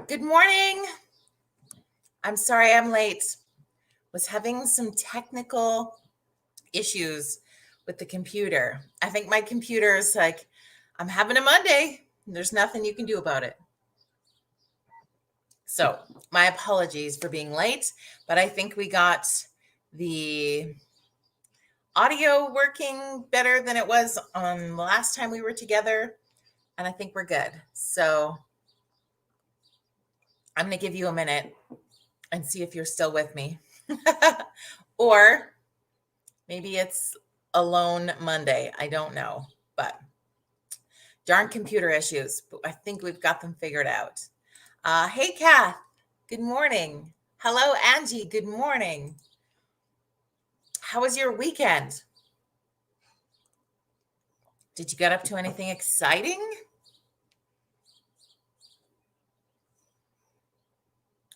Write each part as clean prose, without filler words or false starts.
Good morning. I'm sorry I'm late. Was having some technical issues with the computer. I think my computer is like, I'm having a Monday. There's nothing you can do about it. So, my apologies for being late, but I think we got the audio working better than it was on the last time we were together, and I think we're good. So, I'm going to give you a minute and see if you're still with me. Or maybe it's Alone Monday. I don't know, but darn computer issues. But I think we've got them figured out. Hey, Kath. Good morning. Hello, Angie. Good morning. How was your weekend? Did you get up to anything exciting?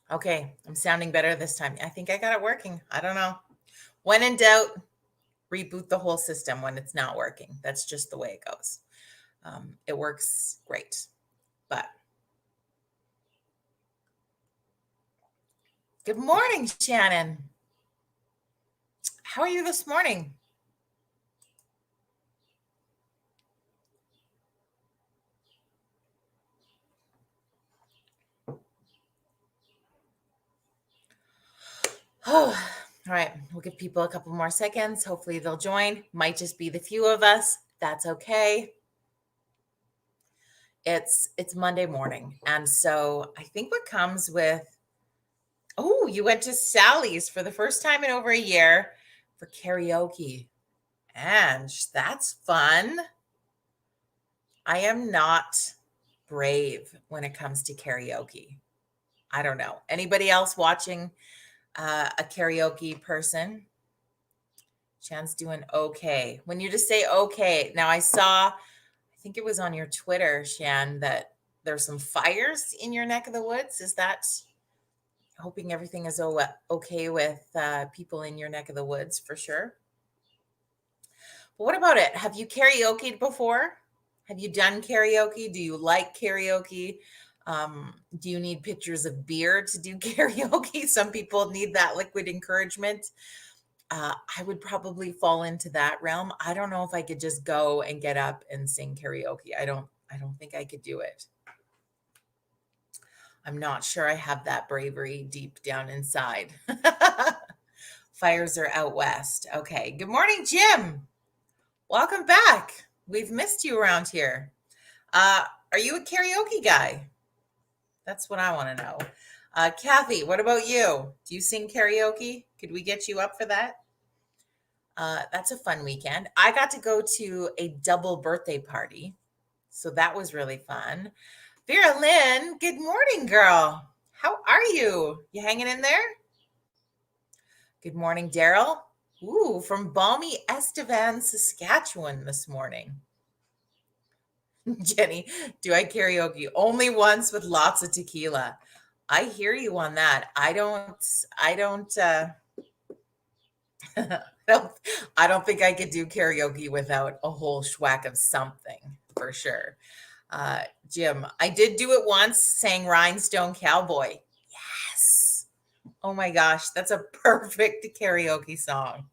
Okay, I'm sounding better this time. I think I got it working. I don't know. When in doubt, reboot the whole system when it's not working. That's just the way it goes. It works great, but good morning, Shannon. How are you this morning? Oh, all right. We'll give people a couple more seconds. Hopefully they'll join. Might just be the few of us. That's okay. It's Monday morning. And so I think what comes with you went to Sally's for the first time in over a year for karaoke. And that's fun. I am not brave when it comes to karaoke. I don't know. Anybody else watching a karaoke person? Chan's doing okay. When you just say okay, now I think it was on your Twitter, Shan, that there's some fires in your neck of the woods. Is that hoping everything is okay with people in your neck of the woods for sure? But what about it? Have you karaoke'd before? Have you done karaoke? Do you like karaoke? Do you need pictures of beer to do karaoke? Some people need that liquid encouragement. I would probably fall into that realm. I don't know if I could just go and get up and sing karaoke. I don't think I could do it. I'm not sure I have that bravery deep down inside. Fires are out west. Okay. Good morning, Jim. Welcome back. We've missed you around here. Are you a karaoke guy? That's what I want to know. Kathy, what about you? Do you sing karaoke? Could we get you up for that? That's a fun weekend. I got to go to a double birthday party. So that was really fun. Vera Lynn, good morning, girl. How are you? You hanging in there? Good morning, Daryl. Ooh, from balmy Estevan, Saskatchewan this morning. Jenny, do I karaoke? Only once with lots of tequila. I hear you on that. I don't think I could do karaoke without a whole schwack of something for sure. Jim, I did do it once, sang Rhinestone Cowboy. Yes. Oh my gosh, that's a perfect karaoke song.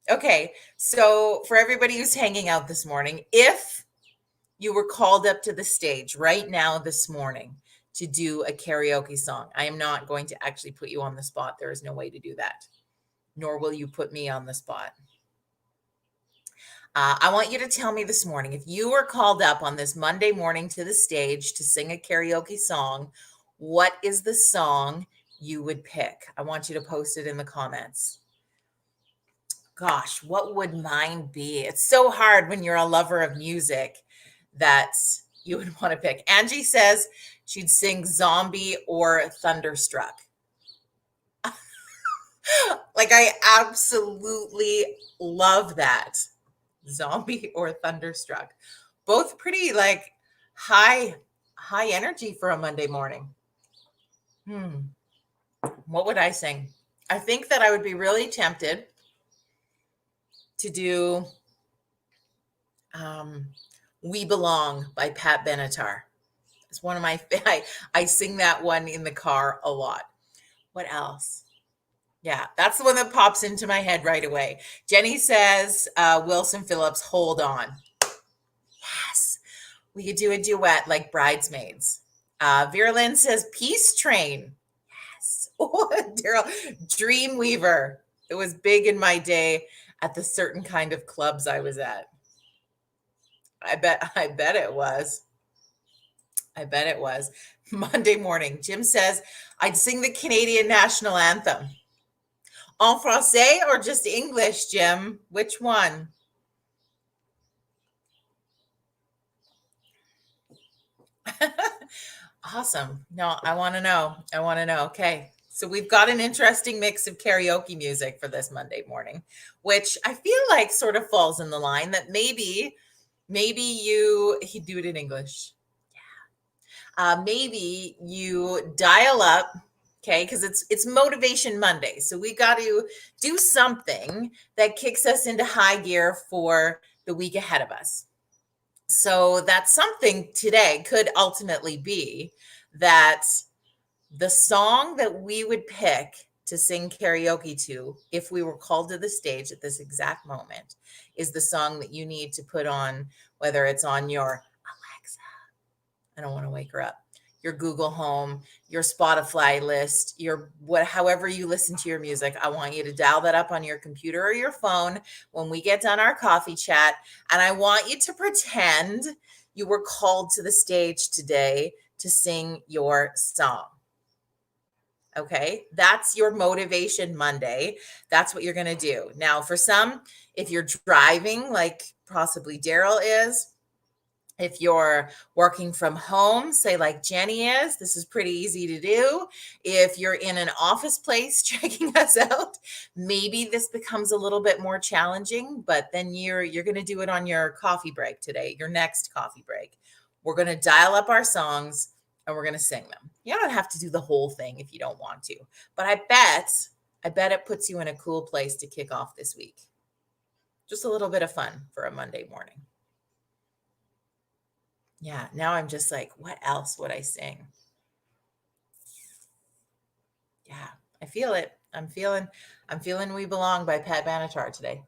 Okay, so for everybody who's hanging out this morning, if you were called up to the stage right now this morning to do a karaoke song, I am not going to actually put you on the spot. There is no way to do that, nor will you put me on the spot. I want you to tell me this morning, if you were called up on this Monday morning to the stage to sing a karaoke song, what is the song you would pick? I want you to post it in the comments. Gosh, what would mine be? It's so hard when you're a lover of music that you would want to pick. Angie says she'd sing Zombie or Thunderstruck. Like, I absolutely love that. Zombie or Thunderstruck. Both pretty like high energy for a Monday morning. What would I sing? I think that I would be really tempted to do We Belong by Pat Benatar. It's one of my, I sing that one in the car a lot. What else? Yeah, that's the one that pops into my head right away. Jenny says, Wilson Phillips, Hold On. Yes, we could do a duet like Bridesmaids. Vera Lynn says, Peace Train. Yes. Oh, Daryl, Dreamweaver. It was big in my day at the certain kind of clubs I was at. I bet it was. I bet it was. Monday morning. Jim says, I'd sing the Canadian national anthem. En français or just English, Jim? Which one? Awesome. No, I want to know. I want to know. Okay. So we've got an interesting mix of karaoke music for this Monday morning, which I feel like sort of falls in the line that maybe you he'd do it in English. Maybe you dial up, okay, because it's Motivation Monday. So we got to do something that kicks us into high gear for the week ahead of us. So that something today could ultimately be that the song that we would pick to sing karaoke to if we were called to the stage at this exact moment is the song that you need to put on, whether it's on your Alexa, I don't want to wake her up, your Google Home, your Spotify list, your what, however you listen to your music. I want you to dial that up on your computer or your phone when we get done our coffee chat. And I want you to pretend you were called to the stage today to sing your song. Okay, that's your Motivation Monday. That's what you're going to do. Now, for some, if you're driving, like possibly Daryl is, if you're working from home, say like Jenny is, this is pretty easy to do. If you're in an office place checking us out, maybe this becomes a little bit more challenging, but then you're going to do it on your coffee break today, your next coffee break. We're going to dial up our songs and we're going to sing them. You don't have to do the whole thing if you don't want to, but I bet it puts you in a cool place to kick off this week. Just a little bit of fun for a Monday morning. Yeah, now I'm just like, what else would I sing? Yeah, I feel it. I'm feeling We Belong by Pat Benatar today.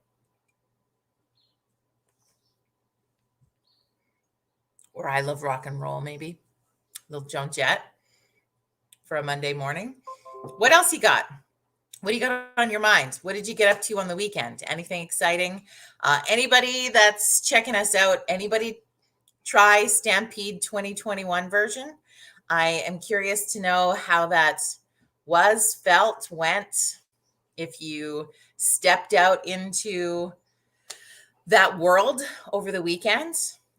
Or I Love Rock and Roll, maybe. Little Joan Jett for a Monday morning. What else you got? What do you got on your mind? What did you get up to on the weekend? Anything exciting? Anybody that's checking us out, anybody try Stampede 2021 version? I am curious to know how that was, felt, went. If you stepped out into that world over the weekend,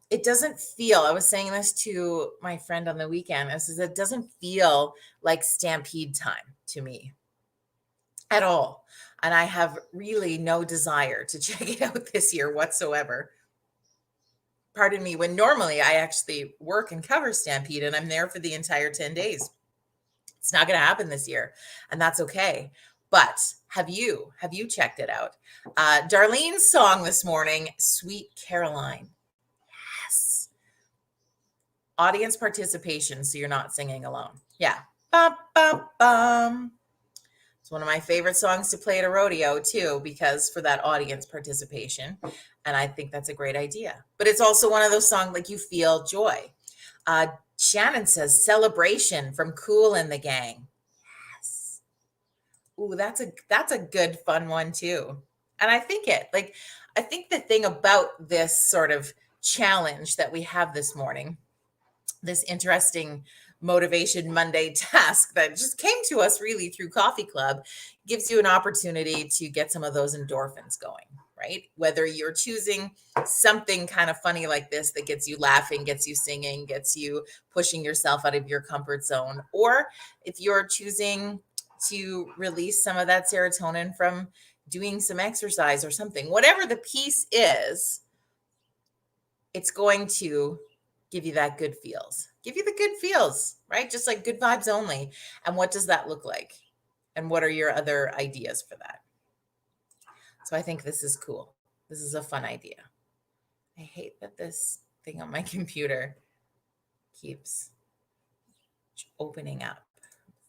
it doesn't feel, I was saying this to my friend on the weekend, I says, it doesn't feel like Stampede time to me at all. And I have really no desire to check it out this year whatsoever. Pardon me, when normally I actually work and cover Stampede and I'm there for the entire 10 days. It's not going to happen this year, and that's okay. But have you checked it out? Darlene's song this morning, Sweet Caroline. Yes. Audience participation, so you're not singing alone. Yeah. Bum, bum, bum. It's one of my favorite songs to play at a rodeo too, because for that audience participation. And I think that's a great idea. But it's also one of those songs like you feel joy. Shannon says Celebration from Kool and the Gang. Yes. Ooh, that's a good fun one too. And I think the thing about this sort of challenge that we have this morning, this interesting Motivation Monday task that just came to us really through Coffee Club, gives you an opportunity to get some of those endorphins going, right? Whether you're choosing something kind of funny like this that gets you laughing, gets you singing, gets you pushing yourself out of your comfort zone, or if you're choosing to release some of that serotonin from doing some exercise or something, whatever the piece is, it's going to give you that good feels, give you the good feels, right? Just like good vibes only. And what does that look like? And what are your other ideas for that? So I think this is cool. This is a fun idea. I hate that this thing on my computer keeps opening up.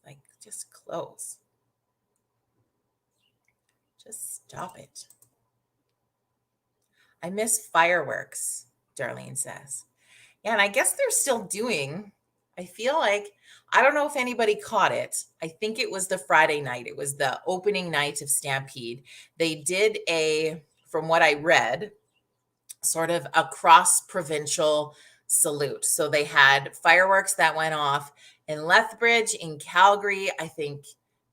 Like, just close. Just stop it. I miss fireworks, Darlene says. Yeah, and I guess they're still doing. I feel like I don't know if anybody caught it. I think it was the Friday night. It was the opening night of Stampede. They did from what I read, sort of a cross-provincial salute. So they had fireworks that went off in Lethbridge, in Calgary, I think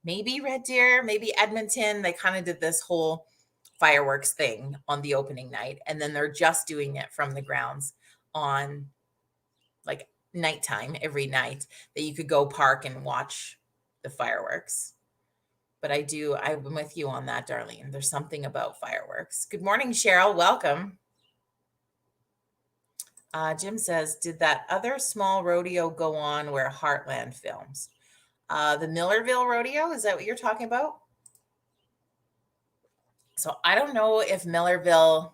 maybe Red Deer, maybe Edmonton. They kind of did this whole fireworks thing on the opening night, and then they're just doing it from the grounds on like nighttime every night that you could go park and watch the fireworks. But I'm with you on that, Darlene. There's something about fireworks. Good morning, Cheryl. Welcome. Jim says, did that other small rodeo go on where Heartland films? The Millerville Rodeo, is that what you're talking about? So I don't know if Millerville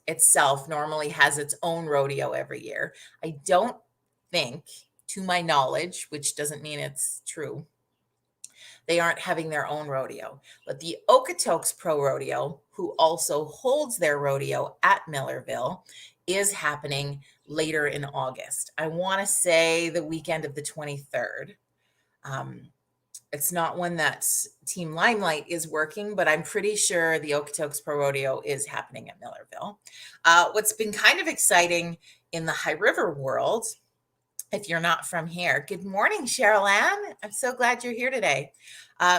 itself normally has its own rodeo every year. I don't think, to my knowledge, which doesn't mean it's true, they aren't having their own rodeo. But the Okotoks Pro Rodeo, who also holds their rodeo at Millerville, is happening later in August. I want to say the weekend of the 23rd. It's not one that Team Limelight is working, but I'm pretty sure the Okotoks Pro Rodeo is happening at Millerville. What's been kind of exciting in the High River world, if you're not from here, good morning, Cheryl Ann. I'm so glad you're here today.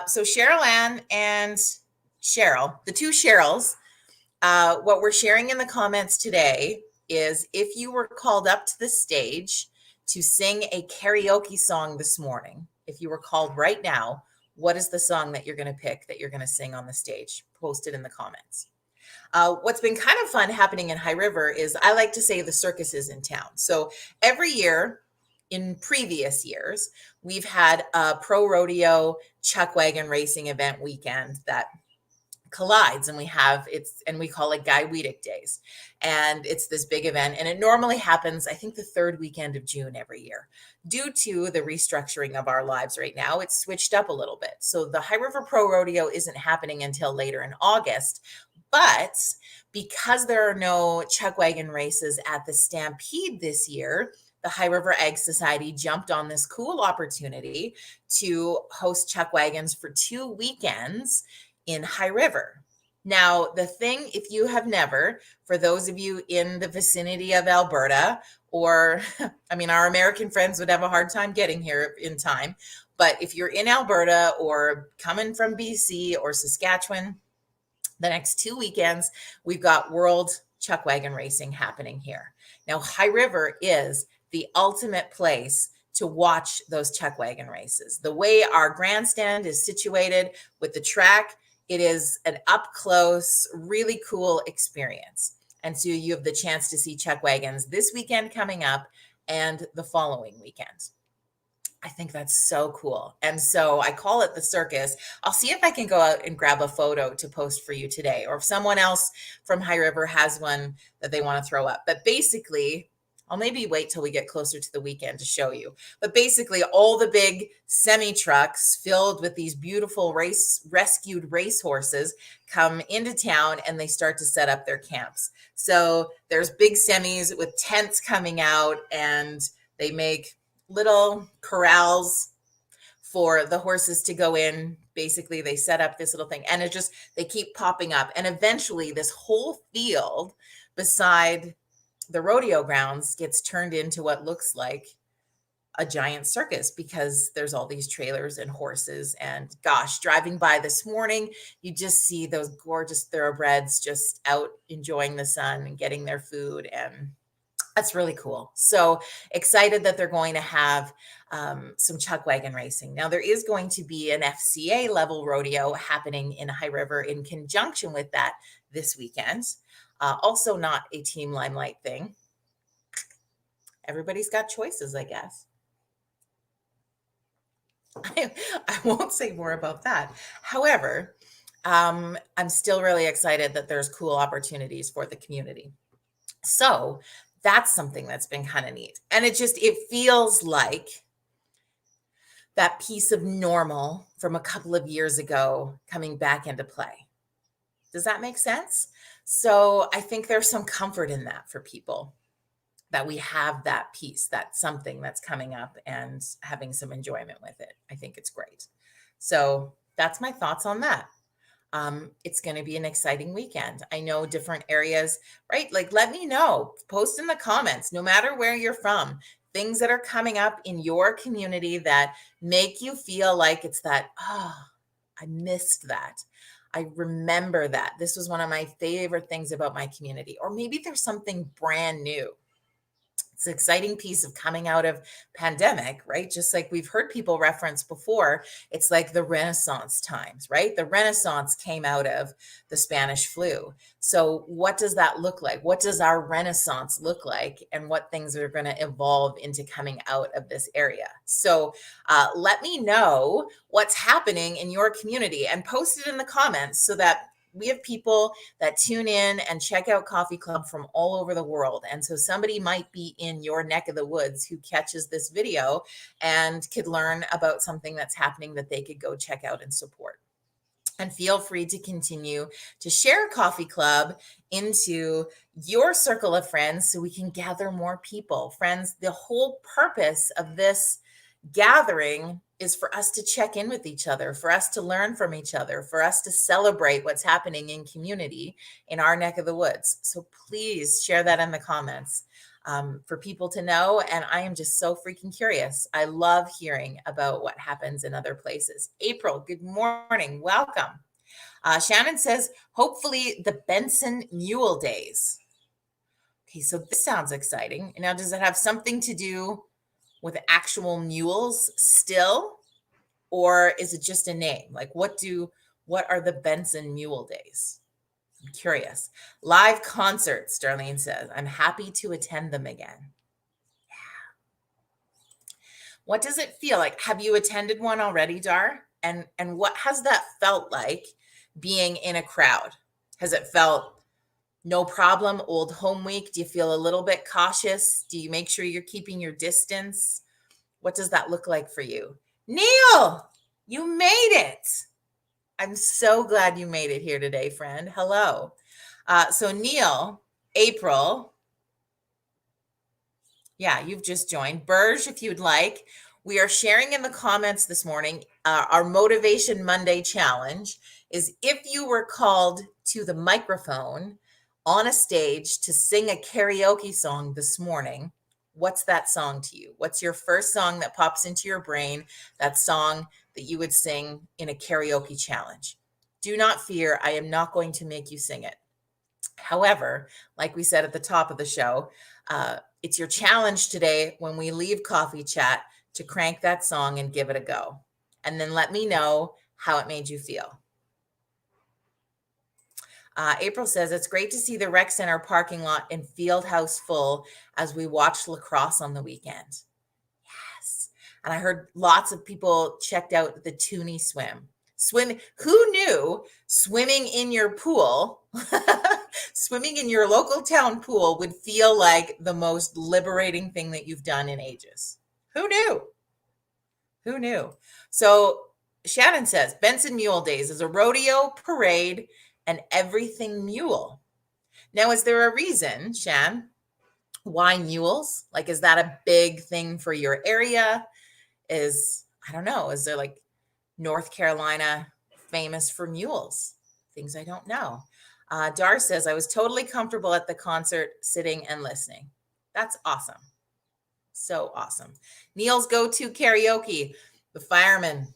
So Cheryl Ann and Cheryl, the two Cheryls, what we're sharing in the comments today is if you were called up to the stage to sing a karaoke song this morning, if you were called right now, what is the song that you're going to pick that you're going to sing on the stage? Post it in the comments. What's been kind of fun happening in High River is I like to say the circus is in town. So every year in previous years, we've had a pro rodeo chuck wagon racing event weekend that collides, and we call it Guy Weedick Days, and it's this big event, and it normally happens I think the third weekend of June every year. Due to the restructuring of our lives right now, it's switched up a little bit, so the High River Pro Rodeo isn't happening until later in August. But because there are no chuck wagon races at the Stampede this year, the High River Ag Society jumped on this cool opportunity to host chuck wagons for 2 weekends in High River. Now, the thing, if you have never, for those of you in the vicinity of Alberta, or I mean, our American friends would have a hard time getting here in time, but if you're in Alberta or coming from BC or Saskatchewan, the next 2 weekends, we've got World Chuck Wagon Racing happening here. Now, High River is the ultimate place to watch those chuck wagon races. The way our grandstand is situated with the track, it is an up close, really cool experience. And so you have the chance to see chuck wagons this weekend coming up and the following weekend. I think that's so cool. And so I call it the circus. I'll see if I can go out and grab a photo to post for you today, or if someone else from High River has one that they want to throw up. But basically, I'll maybe wait till we get closer to the weekend to show you. But basically, all the big semi trucks filled with these beautiful rescued race horses come into town, and they start to set up their camps. So there's big semis with tents coming out, and they make little corrals for the horses to go in. Basically, they set up this little thing, and they keep popping up. And eventually, this whole field beside the rodeo grounds gets turned into what looks like a giant circus, because there's all these trailers and horses. And gosh, driving by this morning, you just see those gorgeous thoroughbreds just out enjoying the sun and getting their food, and that's really cool. So excited that they're going to have some chuck wagon racing. Now, there is going to be an FCA level rodeo happening in High River in conjunction with that this weekend. Also not a Team Limelight thing. Everybody's got choices, I guess. I won't say more about that. However, I'm still really excited that there's cool opportunities for the community. So that's something that's been kind of neat. And it feels like that piece of normal from a couple of years ago coming back into play. Does that make sense? So I think there's some comfort in that for people, that we have that piece, that's something that's coming up and having some enjoyment with it. I think it's great. So that's my thoughts on that. It's going to be an exciting weekend. I know different areas, right? Like, let me know, post in the comments, no matter where you're from, things that are coming up in your community that make you feel like it's that, oh, I missed that. I remember that. This was one of my favorite things about my community. Or maybe there's something brand new. It's an exciting piece of coming out of pandemic, right? Just like we've heard people reference before, it's like the Renaissance times, right? The Renaissance came out of the Spanish flu. So what does that look like? What does our Renaissance look like? And what things are going to evolve into coming out of this area? So let me know what's happening in your community and post it in the comments so that we have people that tune in and check out Coffee Club from all over the world. And so somebody might be in your neck of the woods who catches this video and could learn about something that's happening that they could go check out and support. And feel free to continue to share Coffee Club into your circle of friends so we can gather more people. Friends, the whole purpose of this gathering is for us to check in with each other, for us to learn from each other, for us to celebrate what's happening in community in our neck of the woods. So please share that in the comments for people to know. And I am just so freaking curious. I love hearing about what happens in other places. April, good morning. Welcome. Shannon says, hopefully the Benson Mule Days. Okay, so this sounds exciting. Now, does it have something to do with actual mules still, or is it just a name? Like, what are the Benson Mule Days? I'm curious. Live concerts, Darlene says. I'm happy to attend them again. Yeah. What does it feel like? Have you attended one already, Dar? And what has that felt like being in a crowd? Has it felt no problem, old home week? Do you feel a little bit cautious? Do you make sure you're keeping your distance? What does that look like for you? Neil, you made it. I'm so glad you made it here today, friend. Hello. So Neil, April, yeah, you've just joined. Burge, if you'd like. We are sharing in the comments this morning. Our Motivation Monday challenge is if you were called to the microphone on a stage to sing a karaoke song this morning, what's that song to you? What's your first song that pops into your brain, that song that you would sing in a karaoke challenge? Do not fear. I am not going to make you sing it. However, like we said at the top of the show, it's your challenge today when we leave Coffee Chat to crank that song and give it a go. And then let me know how it made you feel. April says, it's great to see the rec center parking lot and field house full as we watched lacrosse on the weekend. Yes. And I heard lots of people checked out the Toonie swim. Swimming. Who knew swimming in your pool, swimming in your local town pool would feel like the most liberating thing that you've done in ages? Who knew? Who knew? So Shannon says, Benson Mule Days is a rodeo, parade, and everything mule. Now, is there a reason, Shan, why mules? Like, is that a big thing for your area? I don't know, is there like North Carolina famous for mules? Things I don't know. Dar says, I was totally comfortable at the concert, sitting and listening. That's awesome. So awesome. Neil's go-to karaoke, The Fireman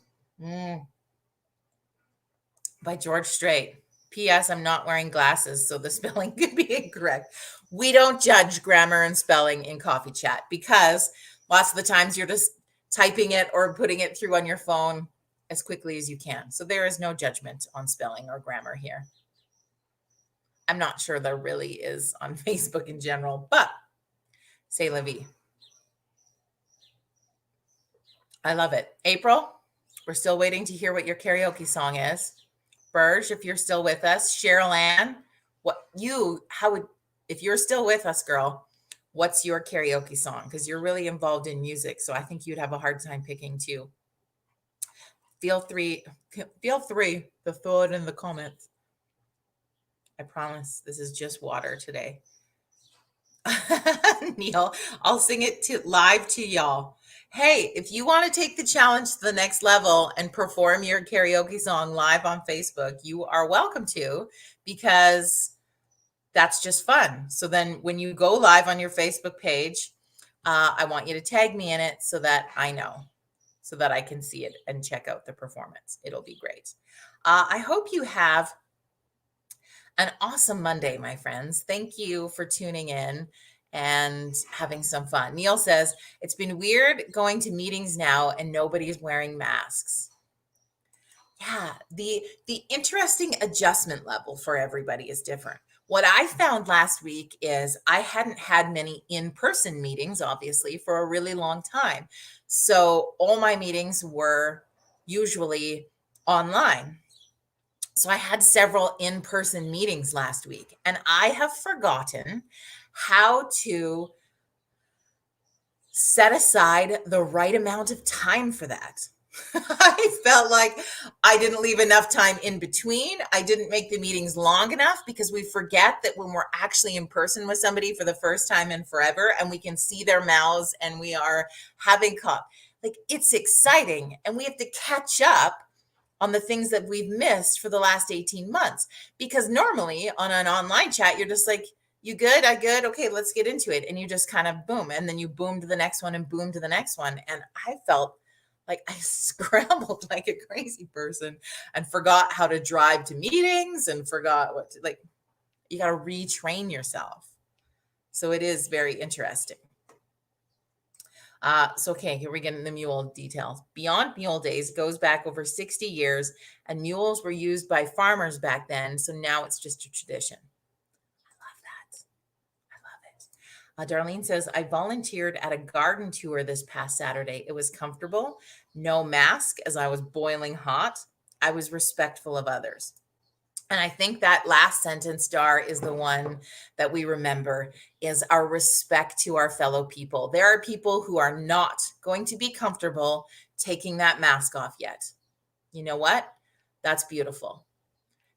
by George Strait. P.S. I'm not wearing glasses, so the spelling could be incorrect. We don't judge grammar and spelling in Coffee Chat because lots of the times you're just typing it or putting it through on your phone as quickly as you can. So there is no judgment on spelling or grammar here. I'm not sure there really is on Facebook in general, but c'est la vie. I love it. April, we're still waiting to hear what your karaoke song is. Burge, if you're still with us. Cheryl Ann, if you're still with us, girl, what's your karaoke song? Because you're really involved in music, so I think you'd have a hard time picking two. Feel free to throw it in the comments. I promise this is just water today. Neil, I'll sing it live to y'all. Hey, if you want to take the challenge to the next level and perform your karaoke song live on Facebook, you are welcome to, because that's just fun. So then when you go live on your Facebook page, I want you to tag me in it so that I know, so that I can see it and check out the performance. It'll be great. I hope you have an awesome Monday, my friends. Thank you for tuning in and having some fun. Neil says, it's been weird going to meetings now and nobody's wearing masks. Yeah, the interesting adjustment level for everybody is different. What I found last week is I hadn't had many in-person meetings, obviously, for a really long time. So all my meetings were usually online. So I had several in-person meetings last week, and I have forgotten how to set aside the right amount of time for that. I felt like I didn't leave enough time in between. I didn't make the meetings long enough, because we forget that when we're actually in person with somebody for the first time in forever and we can see their mouths and we are having like, it's exciting, and we have to catch up on the things that we've missed for the last 18 months. Because normally on an online chat, you're just like, you good? I good? Okay, let's get into it. And you just kind of boom. And then you boom to the next one and boom to the next one. And I felt like I scrambled like a crazy person and forgot how to drive to meetings and forgot what to, like, you got to retrain yourself. So it is very interesting. Okay, here we get in the mule details. Beyond Mule Days goes back over 60 years, and mules were used by farmers back then. So now it's just a tradition. I love that. I love it. Darlene says, I volunteered at a garden tour this past Saturday. It was comfortable, no mask, as I was boiling hot. I was respectful of others. And I think that last sentence, Dar, is the one that we remember, is our respect to our fellow people. There are people who are not going to be comfortable taking that mask off yet. You know what? That's beautiful.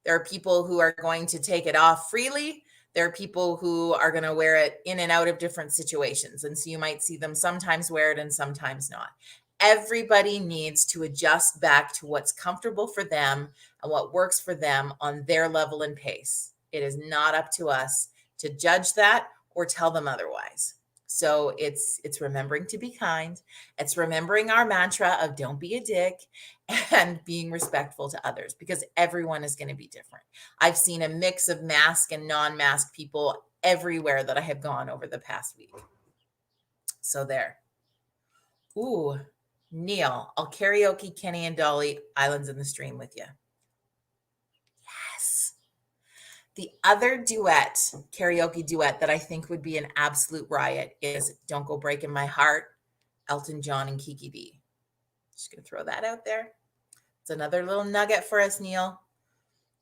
There are people who are going to take it off freely. There are people who are going to wear it in and out of different situations. And so you might see them sometimes wear it and sometimes not. Everybody needs to adjust back to what's comfortable for them and what works for them on their level and pace. It is not up to us to judge that or tell them otherwise. So it's remembering to be kind. It's remembering our mantra of don't be a dick, and being respectful to others, because everyone is going to be different. I've seen a mix of mask and non-mask people everywhere that I have gone over the past week. So there. Ooh, Neil, I'll karaoke Kenny and Dolly Islands in the Stream with you. Yes. The other karaoke duet that I think would be an absolute riot is Don't Go Breaking My Heart, Elton John and Kiki D. Just going to throw that out there. It's another little nugget for us, Neil.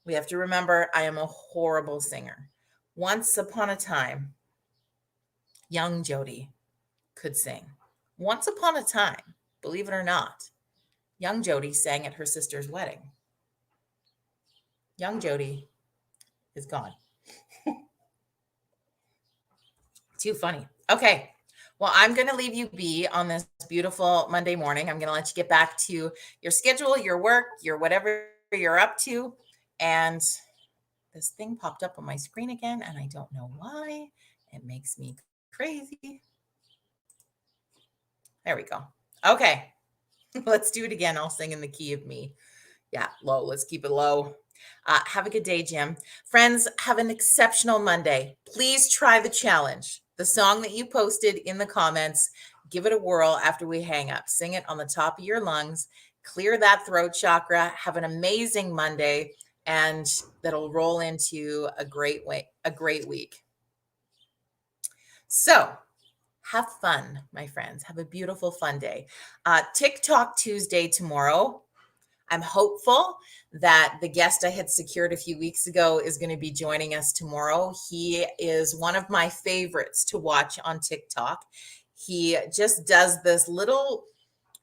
We have to remember I am a horrible singer. Once upon a time, young Jody could sing. Once upon a time, believe it or not, young Jody sang at her sister's wedding. Young Jody is gone. Too funny. Okay. Well, I'm going to leave you be on this beautiful Monday morning. I'm going to let you get back to your schedule, your work, your whatever you're up to. And this thing popped up on my screen again, and I don't know why. It makes me crazy. There we go. Okay. Let's do it again. I'll sing in the key of me. Yeah, low. Let's keep it low. Have a good day, Jim. Friends, have an exceptional Monday. Please try the challenge. The song that you posted in the comments, give it a whirl after we hang up. Sing it on the top of your lungs. Clear that throat chakra. Have an amazing Monday, and that'll roll into a great week. So, have fun, my friends. Have a beautiful, fun day. TikTok Tuesday tomorrow. I'm hopeful that the guest I had secured a few weeks ago is going to be joining us tomorrow. He is one of my favorites to watch on TikTok. He just does this little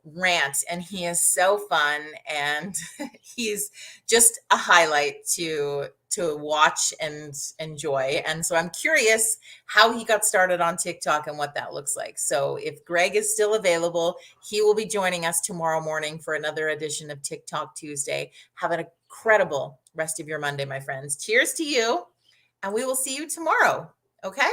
rant, and he is so fun, and he's just a highlight to watch and enjoy. And so I'm curious how he got started on TikTok and what that looks like. So if Greg is still available, he will be joining us tomorrow morning for another edition of TikTok Tuesday. Have an incredible rest of your Monday, my friends. Cheers to you, and we will see you tomorrow. Okay?